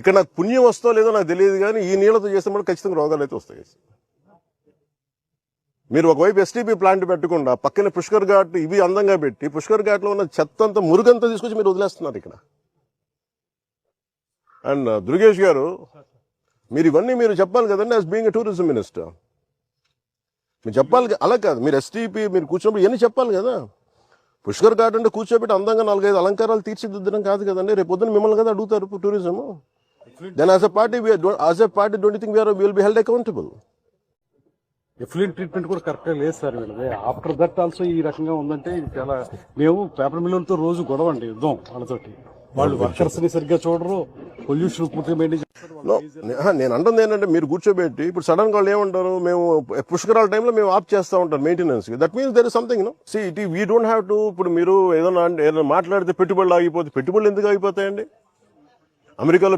ఇక్కడ నాకు పుణ్యం వస్తో లేదో నాకు తెలియదు, కానీ ఈ నీళ్లతో చేస్తే మనకు ఖచ్చితంగా రోగాలు అయితే వస్తాయి. మీరు ఒకవైపు ఎస్టీపీ ప్లాంట్ పెట్టకుండా పక్కన పుష్కర్ ఘాట్ ఇవి అందంగా పెట్టి పుష్కర్ ఘాట్ లో ఉన్న చెత్త అంతా మురుగంతా తీసుకొచ్చి మీరు వదిలేస్తున్నారు ఇక్కడ. అండ్ దుర్గేష్ గారు, మీరు ఇవన్నీ మీరు చెప్పాలి కదండి as being a tourism minister. మీరు చెప్పాలి, అలా కాదు, మీరు ఎస్టీపీ మీరు కూర్చున్నప్పుడు ఇవన్నీ చెప్పాలి కదా. పుష్కర్ ఘాట్ అంటే కూర్చోబెట్టి అందంగా 4-5 అలంకారాలు తీర్చిదిద్దడం కాదు కదండి. రేపు పొద్దున మిమ్మల్ని కదా అడుగుతారు tourism. Then as a party don't think will be held accountable. Effluent treatment కూడా కరెక్ట్ గా లేదు సార్ వీళ్ళది. ఆఫ్టర్ దట్ ఆల్సో ఈ రకంగా ఉందంటే ఇది చాలా, మేము పేపర్ మిల్లులతో రోజు గొడవ అండి, యుద్ధం వాళ్ళతోటి. వాళ్ళు వర్కర్స్ ని సరిగ్గా చూడరు, పొల్యూషన్ పూర్తిగా మెయింటైన్ చేస్తారు. నేను అంటుంది ఏంటంటే మీరు కూర్చోబెట్టి ఇప్పుడు సడన్ గా వాళ్ళు ఏమంటారు, మేము పుష్కరాల టైంలో మేము ఆఫ్ చేస్తా ఉంటాం మెయింటెనెన్స్ కి. That means there is something no. See it we don't have to. ఇప్పుడు మీరు ఏదైనా మాట్లాడితే పెట్టుబడులు ఆగిపోతే, పెట్టుబడులు ఎందుకు ఆగిపోతాయండి? అమెరికాలో